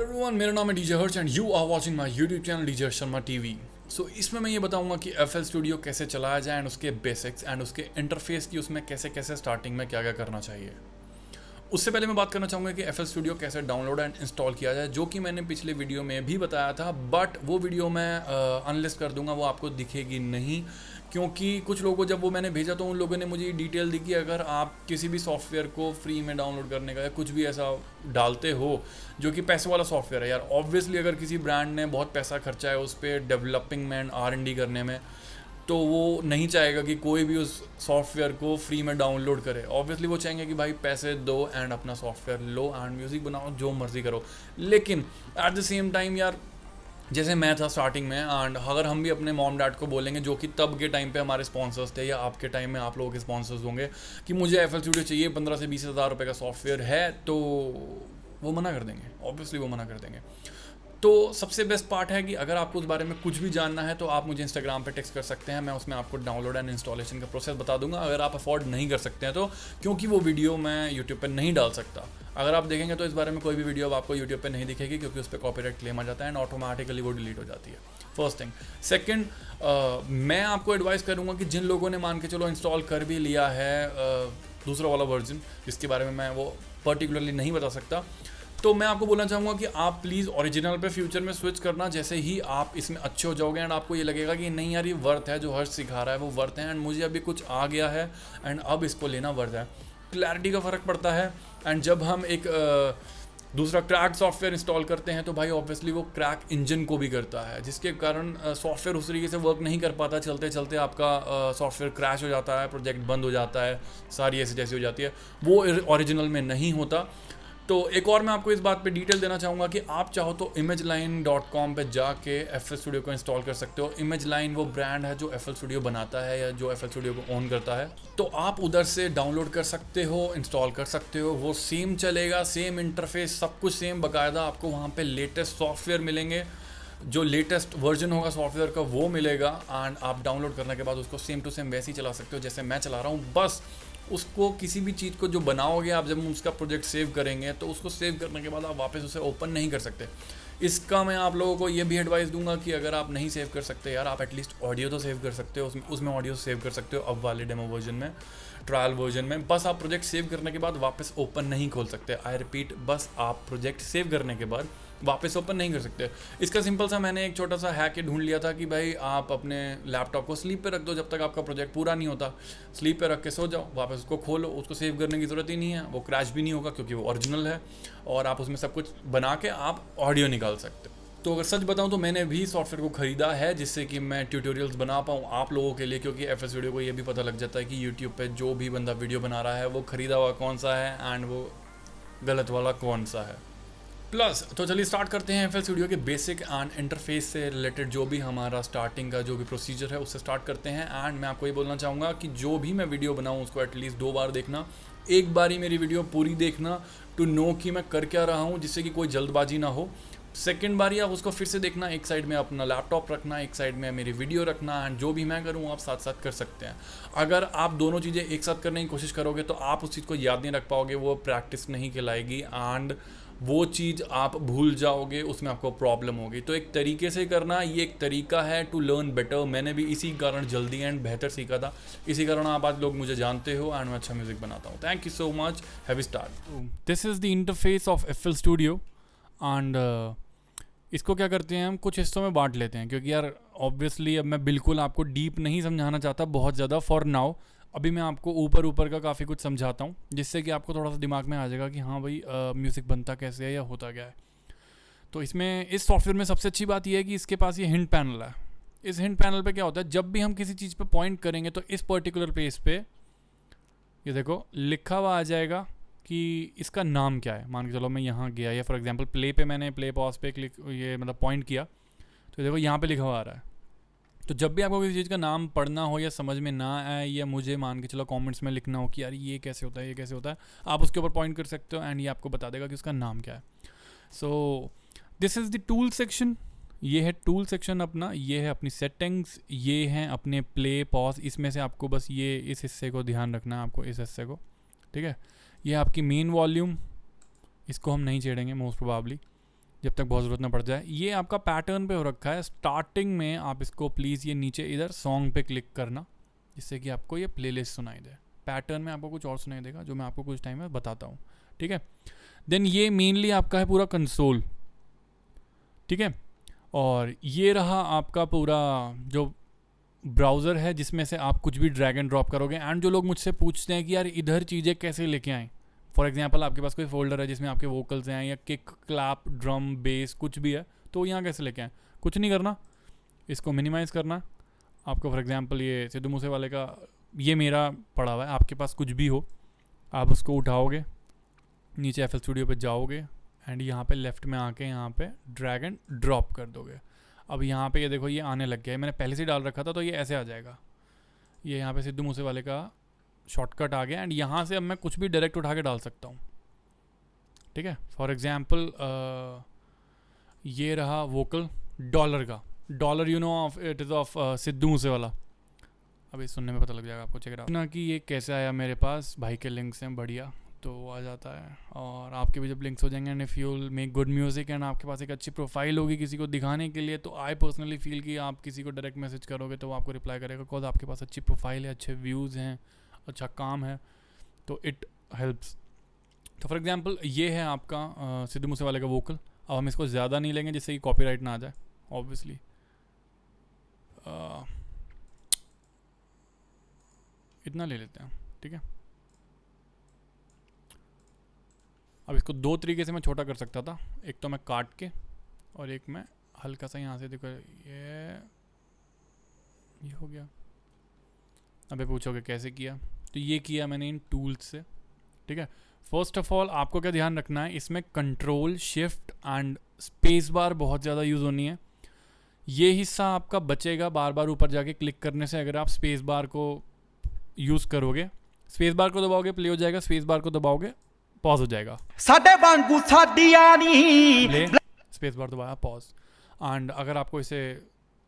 Everyone, मेरा नाम है DJ Harsh and you are watching my YouTube channel DJ Sharma TV. So इसमें मैं ये बताऊंगा कि FL स्टूडियो कैसे चलाया जाए एंड उसके बेसिक्स एंड उसके इंटरफेस की उसमें कैसे कैसे स्टार्टिंग में क्या क्या करना चाहिए। उससे पहले मैं बात करना चाहूँगा कि FL स्टूडियो कैसे डाउनलोड एंड इंस्टॉल किया जाए, जो कि मैंने पिछले वीडियो में भी बताया था, बट वो वीडियो मैं अनलिस्ट कर दूंगा, वो आपको दिखेगी नहीं, क्योंकि कुछ लोगों को जब वो मैंने भेजा तो उन लोगों ने मुझे डिटेल दी कि अगर आप किसी भी सॉफ्टवेयर को फ्री में डाउनलोड करने का या कुछ भी ऐसा डालते हो जो कि पैसे वाला सॉफ्टवेयर है, यार ऑब्वियसली अगर किसी ब्रांड ने बहुत पैसा खर्चा है उस पर डेवलपिंग में एंड R&D करने में, तो वो नहीं चाहेगा कि कोई भी उस सॉफ्टवेयर को फ्री में डाउनलोड करे। ऑब्वियसली वो चाहेंगे कि भाई पैसे दो एंड अपना सॉफ्टवेयर लो एंड म्यूज़िक बनाओ, जो मर्ज़ी करो। लेकिन एट द सेम टाइम यार, जैसे मैं था स्टार्टिंग में, एंड अगर हम भी अपने मॉम डैड को बोलेंगे जो कि तब के टाइम पे हमारे स्पॉन्सर्स थे या आपके टाइम में आप लोगों के स्पॉन्सर्स होंगे कि मुझे FL स्टूडियो चाहिए, 15 से 20 हज़ार रुपये का सॉफ्टवेयर है, तो वो मना कर देंगे, ऑब्वियसली वो मना कर देंगे। तो सबसे बेस्ट पार्ट है कि अगर आपको उस बारे में कुछ भी जानना है तो आप मुझे इंस्टाग्राम पे टेक्स्ट कर सकते हैं, मैं उसमें आपको डाउनलोड एंड इंस्टॉलेशन का प्रोसेस बता दूंगा, अगर आप अफोर्ड नहीं कर सकते हैं तो, क्योंकि वो वीडियो मैं यूट्यूब पे नहीं डाल सकता। अगर आप देखेंगे तो इस बारे में कोई भी वीडियो आपको यूट्यूब पे नहीं दिखेगी, क्योंकि उस पर कॉपीराइट क्लेम आ जाता है एंड ऑटोमेटिकली वो डिलीट हो जाती है। First thing. सेकंड, मैं आपको एडवाइस करूँगा कि जिन लोगों ने मान के चलो इंस्टॉल कर भी लिया है दूसरा वाला वर्जन, जिसके बारे में मैं वो पर्टिकुलरली नहीं बता सकता, तो मैं आपको बोलना चाहूँगा कि आप प्लीज़ ओरिजिनल पे फ्यूचर में स्विच करना। जैसे ही आप इसमें अच्छे हो जाओगे एंड आपको ये लगेगा कि नहीं यार ये वर्थ है, जो हर्ष सिखा रहा है वो वर्थ है एंड मुझे अभी कुछ आ गया है एंड अब इसको लेना वर्थ है, क्लैरिटी का फ़र्क पड़ता है। एंड जब हम एक दूसरा क्रैक सॉफ्टवेयर इंस्टॉल करते हैं तो भाई ऑब्वियसली वो क्रैक इंजन को भी करता है, जिसके कारण सॉफ्टवेयर उस तरीके से वर्क नहीं कर पाता, चलते चलते आपका सॉफ्टवेयर क्रैश हो जाता है, प्रोजेक्ट बंद हो जाता है, सारी ऐसी जैसी हो जाती है, वो ओरिजिनल में नहीं होता। तो एक और मैं आपको इस बात पे डिटेल देना चाहूँगा कि आप चाहो तो imageline.com पे जाके FL स्टूडियो को इंस्टॉल कर सकते हो। Imageline वो ब्रांड है जो FL स्टूडियो बनाता है या जो FL स्टूडियो को ओन करता है, तो आप उधर से डाउनलोड कर सकते हो, इंस्टॉल कर सकते हो, वो सेम चलेगा, सेम इंटरफेस, सब कुछ सेम, बाकायदा आपको वहाँ पे लेटेस्ट सॉफ्टवेयर मिलेंगे, जो लेटेस्ट वर्जन होगा सॉफ्टवेयर का वो मिलेगा एंड आप डाउनलोड करने के बाद उसको सेम टू सेम वैसे ही चला सकते हो जैसे मैं चला रहा हूँ। बस उसको किसी भी चीज़ को जो बनाओगे आप, जब उसका प्रोजेक्ट सेव करेंगे तो उसको सेव करने के बाद आप वापस उसे ओपन नहीं कर सकते। इसका मैं आप लोगों को ये भी एडवाइस दूंगा कि अगर आप नहीं सेव कर सकते यार, आप एटलीस्ट ऑडियो तो सेव कर सकते हो, उसमें ऑडियो सेव कर सकते हो अब वाले डेमो वर्जन में, ट्रायल वर्जन में। बस आप प्रोजेक्ट सेव करने के बाद वापस ओपन नहीं खोल सकते। आई रिपीट, बस आप प्रोजेक्ट सेव करने के बाद वापस ओपन नहीं कर सकते। इसका सिंपल सा मैंने एक छोटा सा हैक ढूंढ लिया था कि भाई आप अपने लैपटॉप को स्लीप पे रख दो जब तक आपका प्रोजेक्ट पूरा नहीं होता, स्लीप पे रख के सो जाओ, वापस उसको खोलो, उसको सेव करने की ज़रूरत ही नहीं है, वो क्रैश भी नहीं होगा क्योंकि वो ओरिजिनल है और आप उसमें सब कुछ बना के आप ऑडियो निकाल सकते हो। तो अगर सच बताऊं तो मैंने भी सॉफ्टवेयर को ख़रीदा है जिससे कि मैं ट्यूटोरियल्स बना पाऊँ आप लोगों के लिए, क्योंकि FL स्टूडियो को ये भी पता लग जाता है कि यूट्यूब पे जो भी बंदा वीडियो बना रहा है वो ख़रीदा हुआ कौन सा है एंड वो गलत वाला कौन सा है। प्लस तो चलिए स्टार्ट करते हैं FL स्टूडियो के बेसिक एंड इंटरफेस से रिलेटेड, जो भी हमारा स्टार्टिंग का जो भी प्रोसीजर है उससे स्टार्ट करते हैं। एंड मैं आपको ये बोलना चाहूँगा कि जो भी मैं वीडियो बनाऊँ उसको एटलीस्ट 2 बार देखना, एक बार ही मेरी वीडियो पूरी देखना टू नो कि मैं कर क्या रहा हूँ, जिससे कि कोई जल्दबाजी ना हो। सेकंड बार ही आप उसको फिर से देखना, एक साइड में अपना लैपटॉप रखना, एक साइड में मेरी वीडियो रखना, एंड जो भी मैं करूँ आप साथ साथ कर सकते हैं। अगर आप दोनों चीज़ें एक साथ करने की कोशिश करोगे तो आप उस चीज़ को याद नहीं रख पाओगे, वो प्रैक्टिस नहीं कहलाएगी एंड वो चीज़ आप भूल जाओगे, उसमें आपको प्रॉब्लम होगी। तो एक तरीके से करना, ये एक तरीका है टू लर्न बेटर। मैंने भी इसी कारण जल्दी एंड बेहतर सीखा था, इसी कारण आप आज लोग मुझे जानते हो एंड मैं अच्छा म्यूज़िक बनाता हूँ। Thank you so much, have start. This is the interface of FL studio and इसको क्या करते हैं हम कुछ हिस्सों में बांट लेते हैं, क्योंकि यार ऑब्वियसली अब मैं बिल्कुल आपको डीप नहीं समझाना चाहता बहुत ज़्यादा फॉर नाउ। अभी मैं आपको ऊपर ऊपर का काफ़ी कुछ समझाता हूँ जिससे कि आपको थोड़ा सा दिमाग में आ जाएगा कि हाँ भाई म्यूज़िक बनता कैसे है या होता क्या है। तो इसमें इस सॉफ्टवेयर में सबसे अच्छी बात यह है कि इसके पास ये हिंट पैनल है। इस हिंट पैनल पे क्या होता है, जब भी हम किसी चीज़ पे पॉइंट करेंगे तो इस पर्टिकुलर पेज पे ये देखो लिखा हुआ आ जाएगा कि इसका नाम क्या है। मान के चलो मैं यहाँ गया या फॉर एग्जांपल प्ले पे, मैंने प्ले पॉज पे क्लिक ये मतलब पॉइंट किया तो देखो यहाँ पे लिखा हुआ आ रहा है। तो जब भी आपको किसी चीज़ का नाम पढ़ना हो या समझ में ना आए या मुझे मान के चलो कमेंट्स में लिखना हो कि यार ये कैसे होता है ये कैसे होता है, आप उसके ऊपर पॉइंट कर सकते हो एंड ये आपको बता देगा कि उसका नाम क्या है। So this is the tool section, ये है टूल सेक्शन अपना, ये है अपनी सेटिंग्स, ये हैं अपने प्ले पॉज। इसमें से आपको बस ये इस हिस्से को ध्यान रखना है, आपको इस हिस्से को, ठीक है। ये आपकी मेन वॉल्यूम, इसको हम नहीं छेड़ेंगे मोस्ट प्रोबेबली। जब तक बहुत ज़रूरत ना पड़ जाए। ये आपका पैटर्न पे हो रखा है। स्टार्टिंग में आप इसको प्लीज़ ये नीचे इधर सॉन्ग पे क्लिक करना, जिससे कि आपको ये प्लेलिस्ट सुनाई दे। पैटर्न में आपको कुछ और सुनाई देगा, जो मैं आपको कुछ टाइम में बताता हूँ, ठीक है। देन ये मेनली आपका है पूरा कंसोल, ठीक है। और ये रहा आपका पूरा जो ब्राउज़र है, जिसमें से आप कुछ भी ड्रैग एंड ड्रॉप करोगे। एंड जो लोग मुझसे पूछते हैं कि यार इधर चीज़ें कैसे लेके आएँ, फॉर एग्जांपल आपके पास कोई फोल्डर है जिसमें आपके वोकल्स हैं या किक, क्लैप, ड्रम, बेस कुछ भी है, तो यहाँ कैसे लेके आएँ? कुछ नहीं करना, इसको मिनिमाइज़ करना। आपको फॉर एग्जांपल ये सिद्धू मूसेवाले का ये मेरा पड़ा हुआ है, आपके पास कुछ भी हो, आप उसको उठाओगे, नीचे FL स्टूडियो पे जाओगे एंड यहाँ पे लेफ़्ट में आके यहाँ पे ड्रैग एंड ड्रॉप कर दोगे। अब यहाँ पे ये देखो ये आने लग गया है, मैंने पहले से डाल रखा था तो ये ऐसे आ जाएगा। ये यहाँ पे सिद्धू मूसेवाले का शॉर्टकट आ गया एंड यहाँ से अब मैं कुछ भी डायरेक्ट उठा के डाल सकता हूँ, ठीक है। फॉर एग्जांपल ये रहा वोकल डॉलर का, dollar you know of it is of Sidhu Moosewala. अभी सुनने में पता लग जाएगा आपको, चेक इट आउट ना कि ये कैसे आया मेरे पास। भाई के लिंक्स हैं, बढ़िया, तो वो आ जाता है। और आपके भी जब लिंक्स हो जाएंगे and if you will make good music and आपके पास एक अच्छी प्रोफाइल होगी किसी को दिखाने के लिए, तो आई पर्सनली फील कि आप किसी को डायरेक्ट मैसेज करोगे तो वो आपको रिप्लाई करेगा, बिकॉज आपके पास अच्छी प्रोफाइल है, अच्छे व्यूज़ हैं, अच्छा काम है, तो इट हेल्प्स। तो फॉर एग्जांपल ये है आपका सिद्धू मूसेवाले का वोकल। अब हम इसको ज़्यादा नहीं लेंगे जिससे कि कॉपीराइट ना आ जाए, ऑब्वियसली। इतना ले लेते हैं, ठीक है। अब इसको दो तरीके से मैं छोटा कर सकता था, एक तो मैं काट के और एक मैं हल्का सा यहाँ से, देखो ये हो गया। अबे पूछोगे कैसे किया, तो ये किया मैंने इन टूल्स से, ठीक है। फर्स्ट ऑफ ऑल आपको क्या ध्यान रखना है, इसमें control, shift and space bar बहुत ज़्यादा यूज़ होनी है। ये हिस्सा आपका बचेगा बार बार ऊपर जाके क्लिक करने से। अगर आप स्पेस बार को यूज़ करोगे, स्पेस बार को दबाओगे प्ले हो जाएगा, स्पेस बार को दबाओगे पॉज हो जाएगा। स्पेस बार दबाया पॉज। एंड अगर आपको इसे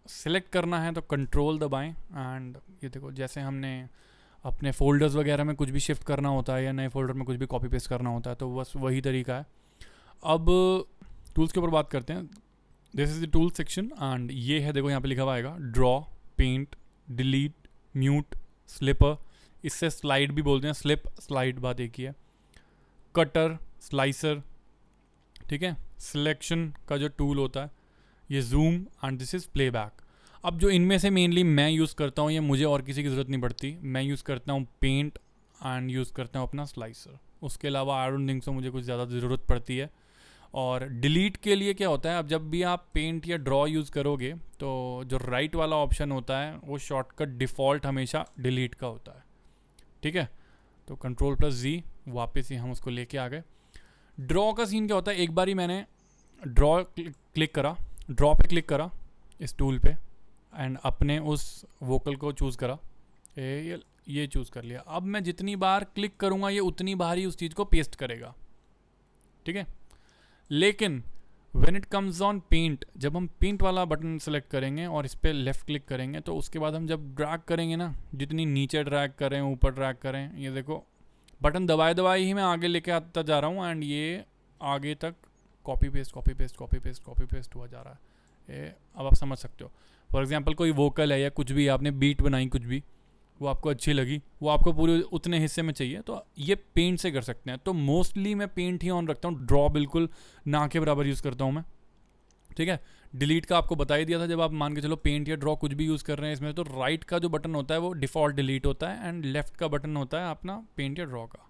सिलेक्ट करना है तो कंट्रोल दबाएं एंड ये देखो, जैसे हमने अपने फोल्डर्स वगैरह में कुछ भी शिफ्ट करना होता है या नए फोल्डर में कुछ भी कॉपी पेस्ट करना होता है, तो बस वही तरीका है। अब टूल्स के ऊपर बात करते हैं। This is the tool section and ये है, देखो यहाँ पे लिखा हुआ आएगा draw, paint, delete, mute, slipper, इससे स्लाइड भी बोलते हैं, स्लिप स्लाइड बात एक ही है, कटर, स्लाइसर, ठीक है। सिलेक्शन का जो टूल होता है, ये zoom and this is playback. अब जो इनमें से मेनली मैं यूज़ करता हूँ, ये मुझे और किसी की ज़रूरत नहीं पड़ती, मैं यूज़ करता हूँ पेंट एंड यूज़ करता हूँ अपना स्लाइसर। उसके अलावा आई डोंट थिंक सो मुझे कुछ ज़्यादा ज़रूरत पड़ती है। और डिलीट के लिए क्या होता है, अब जब भी आप पेंट या ड्रॉ यूज़ करोगे तो जो राइट वाला ऑप्शन होता है वो शॉर्टकट डिफ़ॉल्ट हमेशा डिलीट का होता है, ठीक है। तो Ctrl+Z वापस ही हम उसको लेके आ गए। ड्रॉ का सीन क्या होता है, एक बार ही मैंने ड्रॉ क्लिक करा, ड्रॉ पे क्लिक करा इस टूल पे एंड अपने उस वोकल को चूज़ करा, ये चूज़ कर लिया। अब मैं जितनी बार क्लिक करूँगा ये उतनी बार ही उस चीज़ को पेस्ट करेगा, ठीक है। लेकिन when it comes on paint, जब हम पेंट वाला बटन सेलेक्ट करेंगे और इस पर लेफ़्ट क्लिक करेंगे, तो उसके बाद हम जब ड्रैग करेंगे ना, जितनी नीचे ड्रैग करें ऊपर ड्रैग करें, ये देखो बटन दबाए दबाए ही मैं आगे लेके आता जा रहा हूँ एंड ये आगे तक copy paste copy paste copy paste copy paste हुआ जा रहा है। ये अब आप समझ सकते हो। फॉर एग्जांपल कोई वोकल है या कुछ भी आपने बीट बनाई, कुछ भी वो आपको अच्छी लगी, वो आपको पूरे उतने हिस्से में चाहिए, तो ये पेंट से कर सकते हैं। तो मोस्टली मैं पेंट ही ऑन रखता हूँ, ड्रॉ बिल्कुल ना के बराबर यूज़ करता हूँ मैं, ठीक है। डिलीट का आपको बता ही दिया था, जब आप मान के चलो पेंट या ड्रॉ कुछ भी यूज़ कर रहे हैं इसमें, तो राइट का जो बटन होता है वो डिफ़ॉल्ट डिलीट होता है एंड लेफ़्ट का बटन होता है अपना पेंट या ड्रॉ का,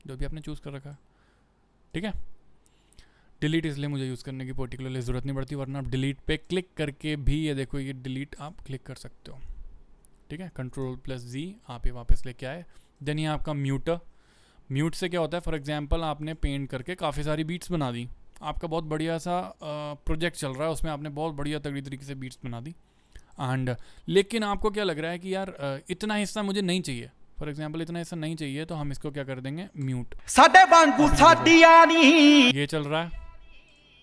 जो भी आपने चूज़ कर रखा है, ठीक है। डिलीट इसलिए मुझे यूज़ करने की पर्टिकुलरली ज़रूरत नहीं पड़ती, वरना आप डिलीट पे क्लिक करके भी ये देखो ये डिलीट आप क्लिक कर सकते हो, ठीक है। Ctrl+Z आप ये वापस लेके आए। देन ये आपका म्यूटर, म्यूट से क्या होता है, फॉर एग्जांपल आपने पेंट करके काफ़ी सारी बीट्स बना दी, आपका बहुत बढ़िया सा प्रोजेक्ट चल रहा है, उसमें आपने बहुत बढ़िया तगड़ी तरीके से बीट्स बना दी एंड लेकिन आपको क्या लग रहा है कि यार इतना हिस्सा मुझे नहीं चाहिए, फॉर एग्जांपल इतना हिस्सा नहीं चाहिए, तो हम इसको क्या कर देंगे, म्यूट। ये चल रहा है,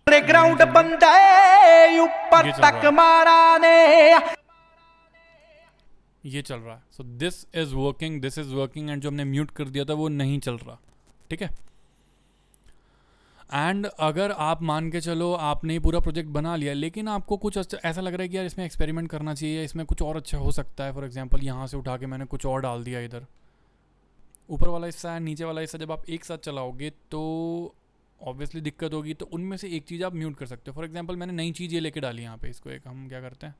ग्राउंड बंदे ऊपर तक मारा ने, ये चल रहा है। So this is working, this is working and जो हमने म्यूट कर दिया था वो नहीं चल रहा, ठीक है। एंड अगर आप मान के चलो आपने ये पूरा प्रोजेक्ट बना लिया, लेकिन आपको कुछ ऐसा लग रहा है कि यार इसमें एक्सपेरिमेंट करना चाहिए, इसमें कुछ और अच्छा हो सकता है। फॉर एग्जांपल यहाँ से उठा के मैंने कुछ और डाल दिया इधर, ऊपर वाला हिस्सा है, नीचे वाला हिस्सा जब आप एक साथ चलाओगे तो ऑब्वियसली दिक्कत होगी। तो उनमें से एक चीज़ आप म्यूट कर सकते हो। फॉर एग्जांपल मैंने नई चीज़ ये लेके डाली यहाँ पे, इसको एक हम क्या करते हैं,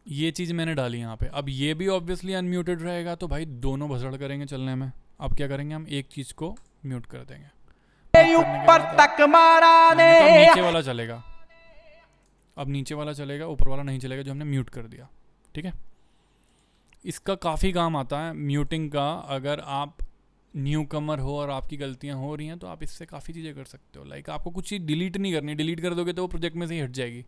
ये चीज़ मैंने डाली यहाँ पे, अब ये भी ऑब्वियसली अनम्यूटेड रहेगा, तो भाई दोनों भसड़ करेंगे चलने में। अब क्या करेंगे, हम एक चीज़ को म्यूट कर देंगे, ऊपर तक मारा ने। नीचे वाला चलेगा, अब नीचे वाला चलेगा, ऊपर वाला नहीं चलेगा जो हमने म्यूट कर दिया। ठीक है, इसका काफ़ी काम आता है म्यूटिंग का। अगर आप न्यू कमर हो और आपकी गलतियां हो रही हैं तो आप इससे काफ़ी चीज़ें कर सकते हो। लाइक आपको कुछ चीज़ डिलीट नहीं करनी, डिलीट कर दोगे तो वो प्रोजेक्ट में से ही हट जाएगी,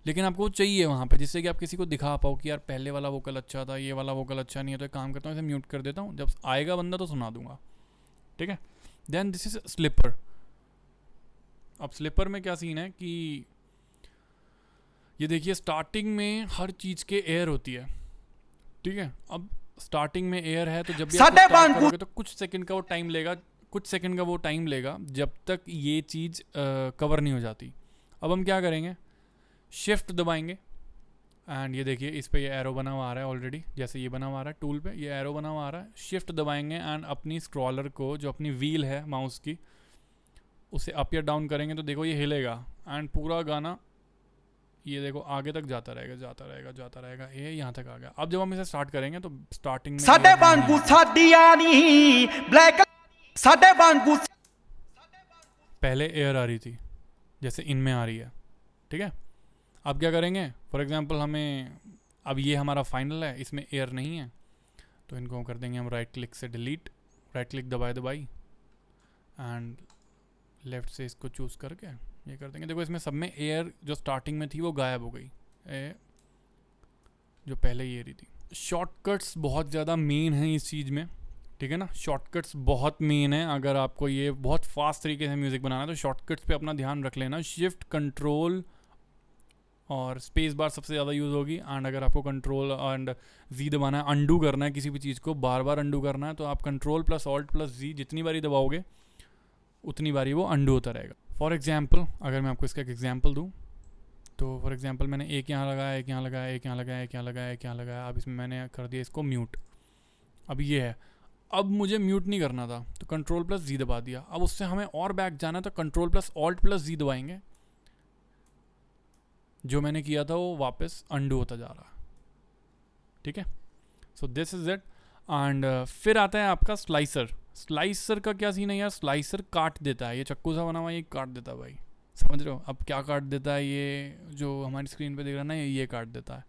लेकिन आपको चाहिए वहाँ पे, जिससे कि आप किसी को दिखा पाओ कि यार पहले वाला वोकल अच्छा था, ये वाला वोकल अच्छा नहीं है, तो एक काम करता हूँ इसे म्यूट कर देता हूँ, जब आएगा बंदा तो सुना दूंगा। ठीक है, देन दिस इज स्लिपर। अब स्लिपर में क्या सीन है कि ये देखिए स्टार्टिंग में हर चीज़ के एयर होती है। ठीक है, अब स्टार्टिंग में एयर है तो जब भी आप स्टार्ट करोगे तो कुछ सेकंड का वो टाइम लेगा जब तक ये चीज़ कवर नहीं हो जाती। अब हम क्या करेंगे, शिफ्ट दबाएंगे एंड ये देखिए इस पे ये एरो बना हुआ आ रहा है ऑलरेडी, जैसे ये बना हुआ आ रहा है टूल पे, ये एरो बना हुआ आ रहा है। शिफ्ट दबाएंगे एंड अपनी स्क्रॉलर को, जो अपनी व्हील है माउस की, उसे अप या डाउन करेंगे तो देखो ये हिलेगा एंड पूरा गाना ये देखो आगे तक जाता रहेगा, ये यहाँ तक आ गया। अब जब हम इसे स्टार्ट करेंगे तो स्टार्टिंग में पहले एयर आ रही थी जैसे इनमें आ रही है। ठीक है, अब क्या करेंगे, फॉर एग्जांपल हमें अब ये हमारा फाइनल है, इसमें एयर नहीं है, तो इनको कर देंगे हम राइट क्लिक से डिलीट, राइट क्लिक दबाई एंड लेफ्ट से इसको चूज़ करके ये कर देंगे। देखो इसमें सब में एयर जो स्टार्टिंग में थी वो गायब हो गई, जो पहले ये रही थी। शॉर्टकट्स बहुत ज़्यादा मेन हैं इस चीज़ में। ठीक है ना, शॉर्टकट्स बहुत मेन है। अगर आपको ये बहुत फास्ट तरीके से म्यूज़िक बनाना है तो शॉर्टकट्स पे अपना ध्यान रख लेना। शिफ्ट, कंट्रोल और स्पेस बार सबसे ज़्यादा यूज़ होगी। एंड अगर आपको कंट्रोल एंड जी दबाना है, अंडू करना है किसी भी चीज़ को, बार बार अंडू करना है, तो आप कंट्रोल प्लस ऑल्ट प्लस जी जितनी बारी दबाओगे उतनी बारी वो अंडू होता रहेगा। फॉर एग्जाम्पल अगर मैं आपको इसका एक एग्जाम्पल दूँ तो फॉर एग्जाम्पल मैंने एक यहाँ लगाया, एक यहाँ लगाया, एक यहाँ लगाया, एक यहाँ लगाया, एक यहाँ लगाया, अब इसमें मैंने कर दिया इसको म्यूट। अब ये है, अब मुझे म्यूट नहीं करना था तो कंट्रोल प्लस जी दबा दिया। अब उससे हमें और बैक जाना है तो कंट्रोल प्लस ऑल्ट प्लस जी दबाएंगे, जो मैंने किया था वो वापस अंडू होता जा रहा। ठीक है, so this is it. And फिर आता है आपका स्लाइसर। स्लाइसर का क्या सीन है यार, स्लाइसर काट देता है, ये चक्कू सा बना हुआ ये काट देता है भाई, समझ रहे हो। अब क्या काट देता है, ये जो हमारी स्क्रीन पे दिख रहा है ना, ये काट देता है।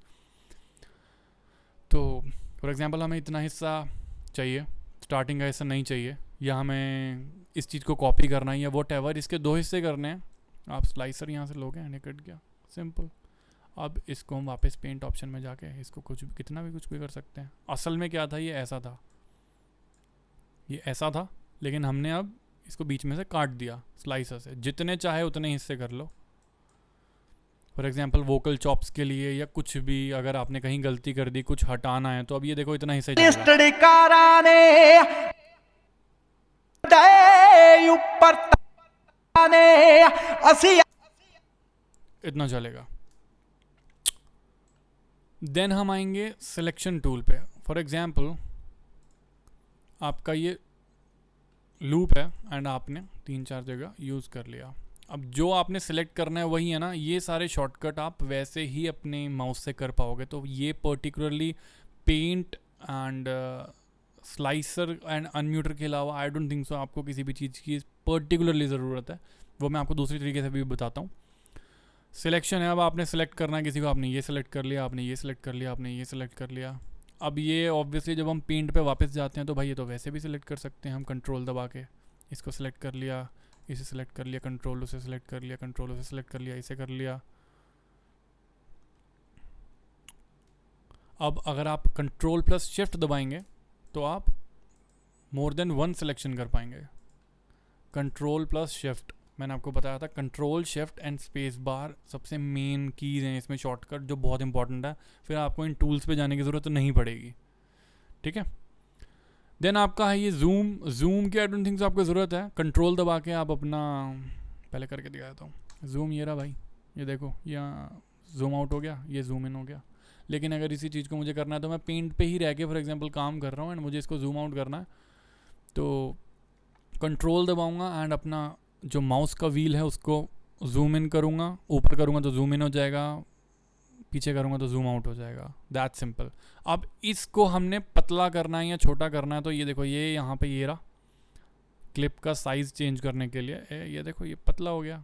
तो फॉर एग्जांपल हमें इतना हिस्सा चाहिए, स्टार्टिंग का हिस्सा नहीं चाहिए, या हमें इस चीज़ को कॉपी करना है या वॉट एवर, इसके दो हिस्से करने हैं। आप स्लाइसर यहाँ से लोगे एंड कट गया, सिंपल। अब इसको हम वापस पेंट ऑप्शन में जाके इसको कुछ कितना भी कुछ भी कर सकते हैं। असल में क्या था, ये ऐसा था, ये ऐसा था, लेकिन हमने अब इसको बीच में से काट दिया स्लाइसर से। जितने चाहे उतने हिस्से कर लो। फॉर एग्जांपल वोकल चॉप्स के लिए या कुछ भी, अगर आपने कहीं गलती कर दी, कुछ हटाना है, तो अब ये देखो इतना हिस्सा इतना चलेगा। देन हम आएंगे सिलेक्शन टूल पे। फॉर एग्जांपल आपका ये लूप है एंड आपने 3-4 जगह यूज़ कर लिया। अब जो आपने सेलेक्ट करना है वही है ना, ये सारे शॉर्टकट आप वैसे ही अपने माउस से कर पाओगे। तो ये particularly paint and slicer and unmuter के अलावा आई डोंट थिंक सो आपको किसी भी चीज़ की पर्टिकुलरली ज़रूरत है। वो मैं आपको दूसरी तरीके से भी बताता हूँ। सिलेक्शन है, अब आपने सेलेक्ट करना है किसी को, आपने ये सेलेक्ट कर लिया, आपने ये सेलेक्ट कर लिया, आपने ये सेलेक्ट कर लिया। अब ये ऑब्वियसली जब हम पेंट पे वापस जाते हैं तो भाई ये तो वैसे भी सिलेक्ट कर सकते हैं हम, कंट्रोल दबा के इसको सिलेक्ट कर लिया, इसे सिलेक्ट कर लिया, कंट्रोल उसे सिलेक्ट कर लिया, कंट्रोल उसे सिलेक्ट कर लिया, इसे कर लिया। अब अगर आप कंट्रोल प्लस शिफ्ट दबाएंगे तो आप मोर देन वन सिलेक्शन कर पाएंगे। कंट्रोल प्लस शिफ्ट, मैंने आपको बताया था, control shift and space bar सबसे मेन कीज़ हैं इसमें, शॉर्टकट जो बहुत इंपॉर्टेंट है। फिर आपको इन टूल्स पे जाने की ज़रूरत नहीं पड़ेगी। ठीक है, देन आपका है ये जूम। जूम की आई डोंट थिंक आपको ज़रूरत है। कंट्रोल दबा के आप अपना पहले करके दिखाता हूँ। जूम ये रहा भाई, ये देखो यहाँ जूम आउट हो गया, ये जूम इन हो गया। लेकिन अगर इसी चीज़ को मुझे करना है तो मैं पेंट पे ही रह के फॉर एग्जांपल काम कर रहा हूँ एंड मुझे इसको जूम आउट करना है तो कंट्रोल दबाऊंगा एंड अपना जो माउस का व्हील है उसको जूम इन करूँगा, ऊपर करूँगा तो जूम इन हो जाएगा, पीछे करूँगा तो जूम आउट हो जाएगा। That simple. अब इसको हमने पतला करना है या छोटा करना है तो ये देखो, ये यहाँ पे ये रहा क्लिप का साइज़ चेंज करने के लिए, ये देखो ये पतला हो गया।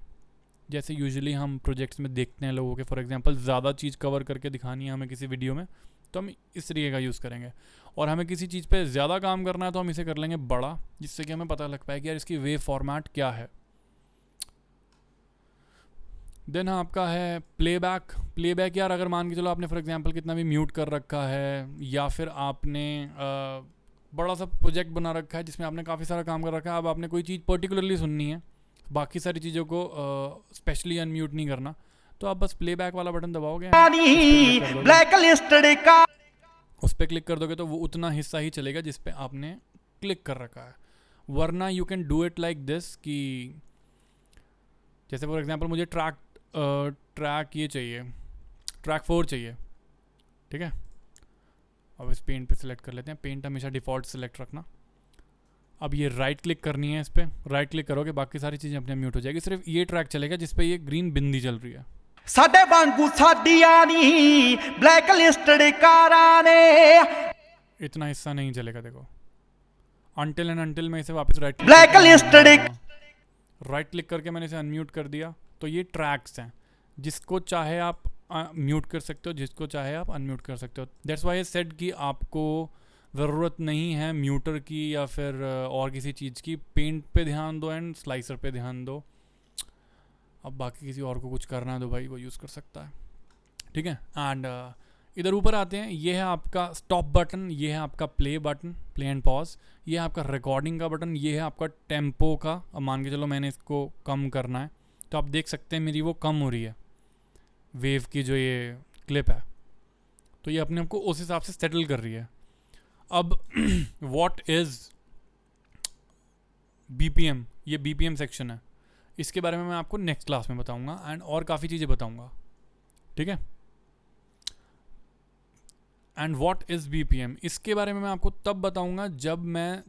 जैसे यूजुअली हम प्रोजेक्ट्स में देखते हैं लोगों के, फॉर एग्जांपल ज़्यादा चीज़ कवर करके दिखानी है हमें किसी वीडियो में तो हम इस तरीके का यूज़ करेंगे, और हमें किसी चीज़ पे ज़्यादा काम करना है तो हम इसे कर लेंगे बड़ा, जिससे कि हमें पता लग पाए कि यार इसकी वेव फॉर्मेट क्या है। देन आपका है प्लेबैक यार, अगर मान के चलो आपने फॉर एग्जांपल कितना भी म्यूट कर रखा है या फिर आपने बड़ा सा प्रोजेक्ट बना रखा है जिसमें आपने काफ़ी सारा काम कर रखा है, अब आपने कोई चीज़ पर्टिकुलरली सुननी है, बाकी सारी चीज़ों को स्पेशली अनम्यूट नहीं करना, तो आप बस प्लेबैक वाला बटन दबाओगे, उस पर क्लिक कर दोगे तो वो उतना हिस्सा ही चलेगा जिस पे आपने क्लिक कर रखा है। वरना you can do it like this कि जैसे फॉर एग्जांपल मुझे ट्रैक ये चाहिए, ट्रैक 4 चाहिए, ठीक है। अब इस पेंट पे सिलेक्ट कर लेते हैं, पेंट हमेशा डिफ़ॉल्ट सिलेक्ट रखना। अब ये राइट क्लिक करनी है, इस पर राइट क्लिक करोगे बाकी सारी चीज़ें अपने म्यूट हो जाएगी, सिर्फ ये ट्रैक चलेगा जिस पे ये ग्रीन बिंदी चल रही है। साडे वांगू साडियां नी ब्लैक लिस्टेड कारां ने, इतना हिस्सा नहीं चलेगा। देखो अनटिल मैं इसे वापस राइट क्लिक करके मैंने इसे अनम्यूट कर दिया, तो ये ट्रैक्स हैं, जिसको चाहे आप म्यूट कर सकते हो, जिसको चाहे आप अनम्यूट कर सकते हो। दैट्स वाई सेड कि आपको ज़रूरत नहीं है म्यूटर की या फिर और किसी चीज़ की। पेंट पे ध्यान दो एंड स्लाइसर पे ध्यान दो। अब बाकी किसी और को कुछ करना है तो भाई वो यूज़ कर सकता है, ठीक है। एंड इधर ऊपर आते हैं, ये है आपका स्टॉप बटन, ये है आपका play button, play and pause, ये है आपका रिकॉर्डिंग का बटन, ये है आपका टेम्पो का। अब मान के चलो मैंने इसको कम करना है तो आप देख सकते हैं मेरी वो कम हो रही है वेव की जो ये क्लिप है, तो ये अपने आप को उस हिसाब से सेटल कर रही है। अब व्हाट इज़ BPM, ये BPM सेक्शन है, इसके बारे में मैं आपको नेक्स्ट क्लास में बताऊंगा एंड और काफ़ी चीज़ें बताऊंगा, ठीक है। एंड व्हाट इज़ BPM, इसके बारे में मैं आपको तब बताऊंगा जब मैं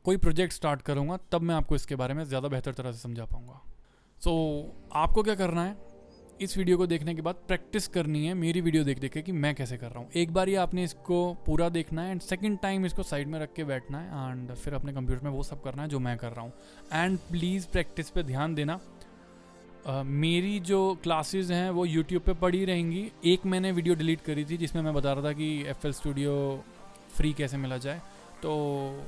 कोई प्रोजेक्ट स्टार्ट करूंगा, तब मैं आपको इसके बारे में ज़्यादा बेहतर तरह से समझा पाऊंगा। सो आपको क्या करना है, इस वीडियो को देखने के बाद प्रैक्टिस करनी है मेरी वीडियो देख के कि मैं कैसे कर रहा हूँ। एक बार ही आपने इसको पूरा देखना है एंड सेकंड टाइम इसको साइड में रख के बैठना है एंड फिर अपने कंप्यूटर में वो सब करना है जो मैं कर रहा हूँ। एंड प्लीज़ प्रैक्टिस पे ध्यान देना। मेरी जो क्लासेस हैं वो यूट्यूब पे पड़ी रहेंगी। एक मैंने वीडियो डिलीट करी थी जिसमें मैं बता रहा था कि FL Studio फ्री कैसे मिला जाए, तो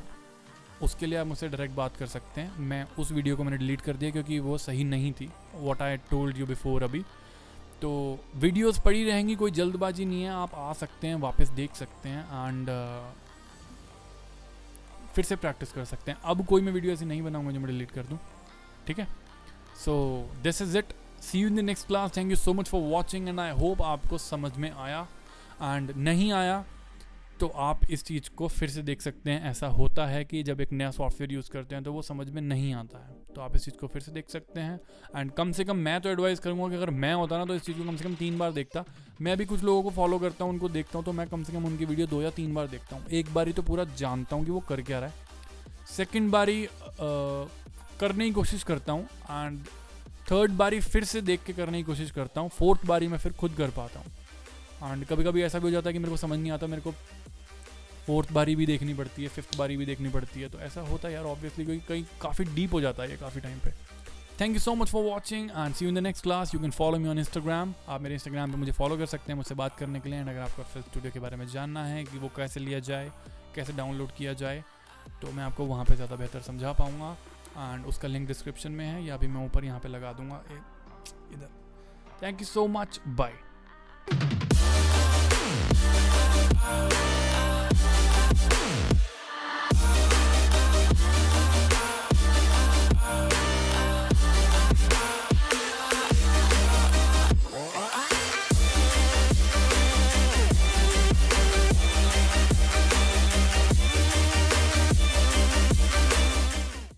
उसके लिए आप मुझसे डायरेक्ट बात कर सकते हैं। मैं उस वीडियो को मैंने डिलीट कर दिया क्योंकि वो सही नहीं थी, what I told you before. अभी तो वीडियोस पड़ी रहेंगी, कोई जल्दबाजी नहीं है, आप आ सकते हैं, वापस देख सकते हैं एंड फिर से प्रैक्टिस कर सकते हैं। अब कोई मैं वीडियो ऐसी नहीं बनाऊंगा जो मैं डिलीट कर दूं, ठीक है। So this is it, see you in the next class. Thank you so much for watching and I hope आपको समझ में आया, एंड नहीं आया तो आप इस चीज़ को फिर से देख सकते हैं। ऐसा होता है कि जब एक नया सॉफ्टवेयर यूज़ करते हैं तो वो समझ में नहीं आता है, तो आप इस चीज़ को फिर से देख सकते हैं। एंड कम से कम मैं तो एडवाइस करूँगा कि अगर मैं होता ना तो इस चीज़ को कम से कम 3 बार देखता। मैं भी कुछ लोगों को फॉलो करता हूँ, उनको देखता हूँ, तो मैं कम से कम उनकी वीडियो 2 या 3 बार देखता हूँ। एक बारी तो पूरा जानता हूँ कि वो कर क्या रहा है, सेकेंड बारी करने की कोशिश करता हूँ एंड थर्ड बारी फिर से देख के करने की कोशिश करता हूँ, फोर्थ बारी मैं फिर खुद कर पाता हूँ। एंड कभी कभी ऐसा भी हो जाता है कि मेरे को समझ नहीं आता, मेरे को फोर्थ बारी भी देखनी पड़ती है, फिफ्थ बारी भी देखनी पड़ती है, तो ऐसा होता है यार ऑब्वियसली, कोई कहीं काफ़ी डीप हो जाता है ये काफ़ी टाइम पे। Thank you so much for watching and see you in the next class. You can follow me on Instagram, आप मेरे इंस्टाग्राम पे मुझे फॉलो कर सकते हैं मुझसे बात करने के लिए। एंड अगर आपको FL Studio के बारे में जानना है कि वो कैसे लिया जाए, कैसे डाउनलोड किया जाए, तो मैं आपको वहाँ पे ज़्यादा बेहतर समझा पाऊँगा एंड उसका लिंक डिस्क्रिप्शन में है, या अभी मैं ऊपर यहाँ पे लगा दूँगा इधर। Thank you so much, bye.